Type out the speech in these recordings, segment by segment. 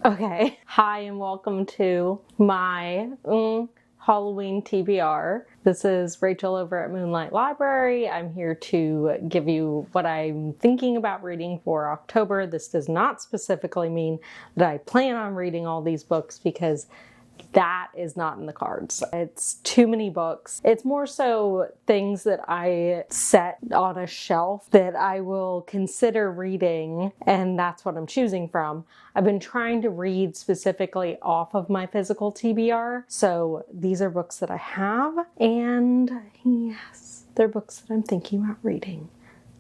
Okay. Hi and welcome to my Halloween TBR. This is Rachel over at Moonlight Library. I'm here to give you what I'm thinking about reading for October. This does not specifically mean that I plan on reading all these books because that is not in the cards. It's too many books. It's more so things that I set on a shelf that I will consider reading, and that's what I'm choosing from. I've been trying to read specifically off of my physical TBR, so these are books that I have, and yes, they're books that I'm thinking about reading.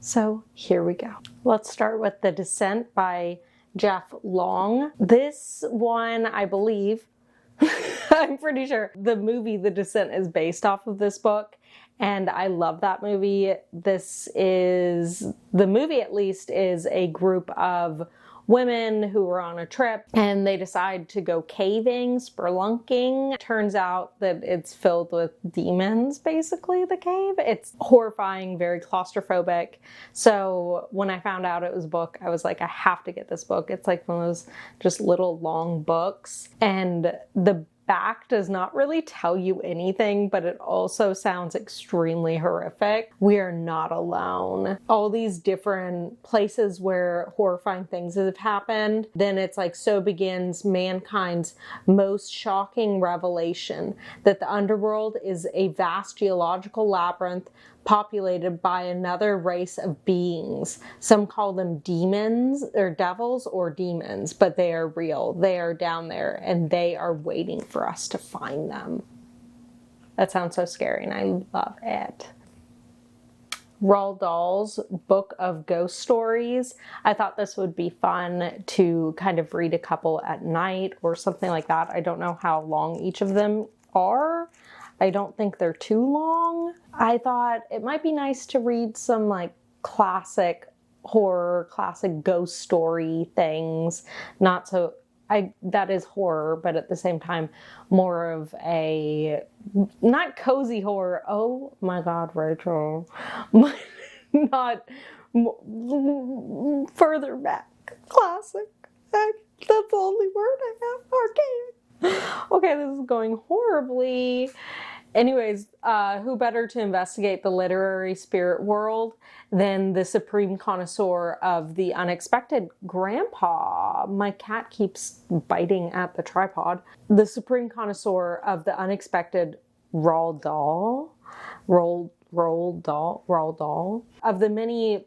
So here we go. Let's start with The Descent by Jeff Long. This one, I believe, I'm pretty sure the movie The Descent is based off of this book, and I love that movie. The movie at least is a group of women who are on a trip and they decide to go caving, spelunking. Turns out that it's filled with demons, basically, the cave. It's horrifying, very claustrophobic. So when I found out it was a book, I was like, I have to get this book. It's like one of those just little long books. And the back does not really tell you anything, but it also sounds extremely horrific. We are not alone. All these different places where horrifying things have happened. Then it's like, so begins mankind's most shocking revelation that the underworld is a vast geological labyrinth populated by another race of beings. Some call them demons or devils or demons, but they are real. They are down there and they are waiting for us to find them. That sounds so scary and I love it. Roald Dahl's Book of Ghost Stories. I thought this would be fun to kind of read a couple at night or something like that. I don't know how long each of them are. I don't think they're too long. I thought it might be nice to read some like classic horror, classic ghost story things. That is horror, but at the same time, more of a, not cozy horror. Oh my God, Rachel. Not further back. Classic. That's the only word I have. Archaic. Okay, this is going horribly. Anyways, who better to investigate the literary spirit world than the supreme connoisseur of the unexpected grandpa? My cat keeps biting at the tripod. The supreme connoisseur of the unexpected Roald Dahl. Roald Dahl. Of the many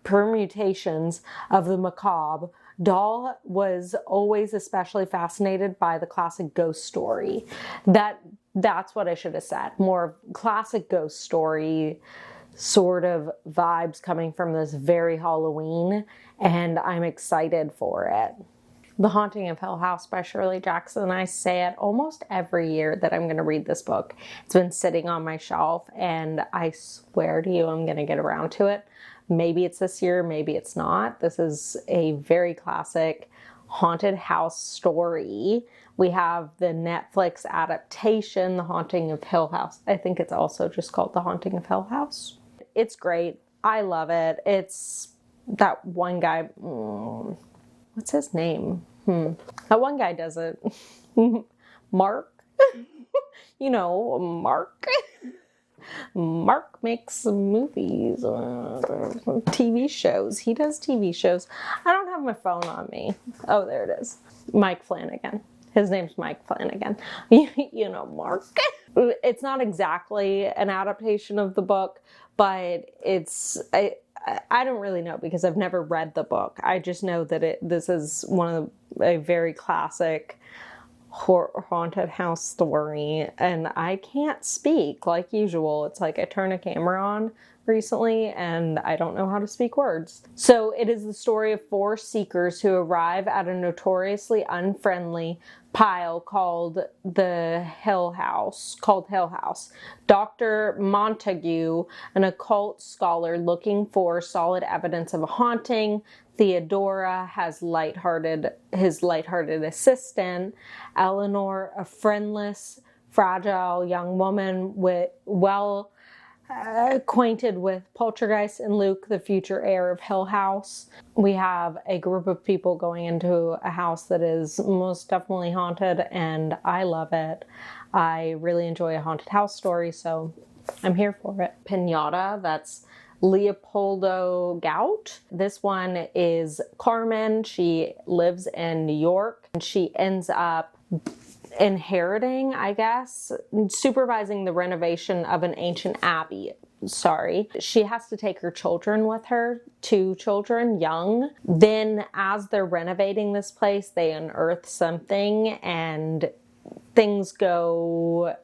permutations of the macabre, Dahl was always especially fascinated by the classic ghost story. That's what I should have said. More classic ghost story sort of vibes coming from this very Halloween, and I'm excited for it. The Haunting of Hill House by Shirley Jackson. I say it almost every year that I'm going to read this book. It's been sitting on my shelf, and I swear to you I'm going to get around to it. Maybe it's this year, maybe it's not. This is a very classic haunted house story. We have the Netflix adaptation, The Haunting of Hill House. I think it's also just called The Haunting of Hill House. It's great. I love it. It's that one guy. What's his name? That one guy does it. Mark? You know, Mark. Mark makes movies, TV shows. He does TV shows. I don't have my phone on me. Oh, there it is. Mike Flanagan. His name's Mike Flanagan. You know, Mark. It's not exactly an adaptation of the book, but I don't really know because I've never read the book. I just know that this is a very classic haunted house story, and I can't speak like usual. It's like I turned a camera on recently and I don't know how to speak words. So it is the story of four seekers who arrive at a notoriously unfriendly pile called Hill House. Dr. Montague, an occult scholar looking for solid evidence of a haunting. Theodora has his lighthearted assistant. Eleanor, a friendless, fragile young woman acquainted with Poltergeist and Luke, the future heir of Hill House. We have a group of people going into a house that is most definitely haunted, and I love it. I really enjoy a haunted house story, so I'm here for it. Piñata, that's Leopoldo Gout. This one is Carmen. She lives in New York, and she ends up inheriting, I guess, supervising the renovation of an ancient abbey. She has to take her children with her, 2 children, young. Then as they're renovating this place, they unearth something and things go,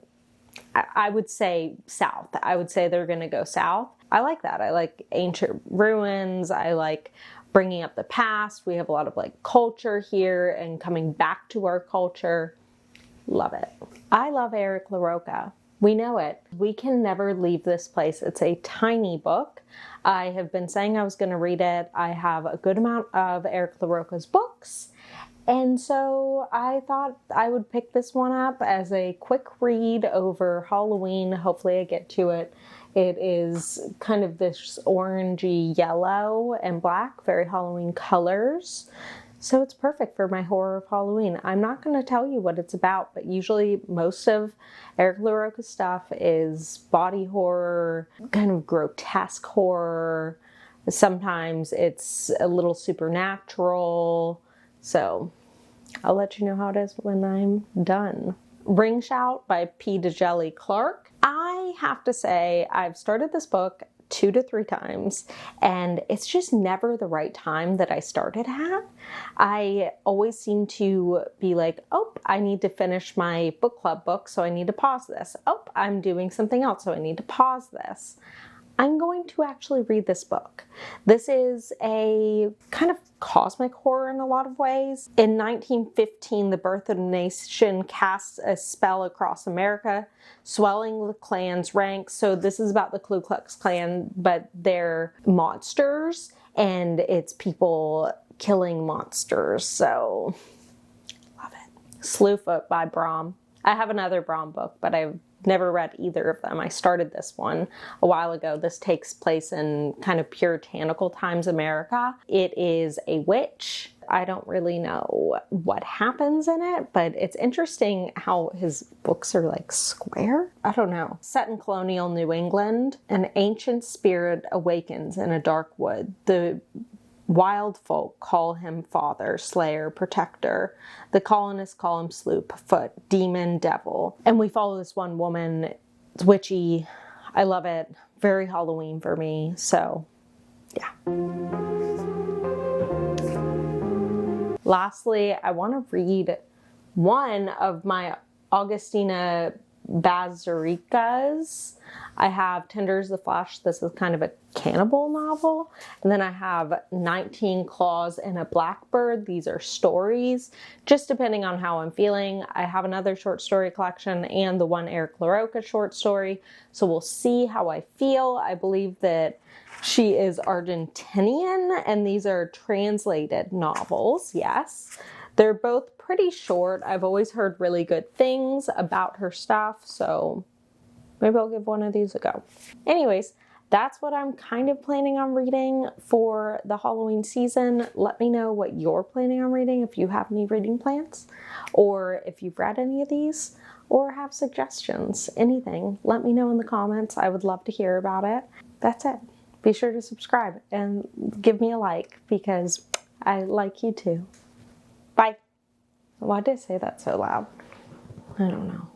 I would say, south. I would say they're going to go south. I like that. I like ancient ruins. I like bringing up the past. We have a lot of like culture here and coming back to our culture. Love it. I love Eric LaRocca. We know it. We can never leave this place. It's a tiny book. I have been saying I was going to read it. I have a good amount of Eric LaRocca's books. And so I thought I would pick this one up as a quick read over Halloween. Hopefully I get to it. It is kind of this orangey yellow and black, very Halloween colors. So it's perfect for my horror of Halloween. I'm not going to tell you what it's about, but usually most of Eric LaRocca's stuff is body horror, kind of grotesque horror. Sometimes it's a little supernatural. So I'll let you know how it is when I'm done. Ring Shout by P. Djeli Clark. I have to say I've started this book 2 to 3 times, and it's just never the right time that I started at. I always seem to be like, oh, I need to finish my book club book, so I need to pause this. Oh, I'm doing something else, so I need to pause this. I'm going to actually read this book. This is a kind of cosmic horror in a lot of ways. In 1915, the birth of a nation casts a spell across America, swelling the Klan's ranks. So this is about the Ku Klux Klan, but they're monsters, and it's people killing monsters. So, love it. Slewfoot by Brom. I have another Brom book, but I've never read either of them. I started this one a while ago. This takes place in kind of puritanical times America. It is a witch. I don't really know what happens in it, but it's interesting how his books are like square. I don't know. Set in colonial New England, an ancient spirit awakens in a dark wood. The wild folk call him father, slayer, protector. The colonists call him Slewfoot, demon, devil. And we follow this one woman. It's witchy. I love it. Very Halloween for me. So, yeah. Lastly, I want to read one of my Agustina Bazterricas. I have Tenders the Flesh. This is kind of a cannibal novel. And then I have 19 Claws and a Blackbird. These are stories, just depending on how I'm feeling. I have another short story collection and the one Eric LaRocca short story. So we'll see how I feel. I believe that she is Argentinian, and these are translated novels. Yes. They're both pretty short. I've always heard really good things about her stuff, so maybe I'll give one of these a go. Anyways, that's what I'm kind of planning on reading for the Halloween season. Let me know what you're planning on reading, if you have any reading plans, or if you've read any of these, or have suggestions, anything. Let me know in the comments. I would love to hear about it. That's it. Be sure to subscribe and give me a like, because I like you too. Bye. Why did I say that so loud? I don't know.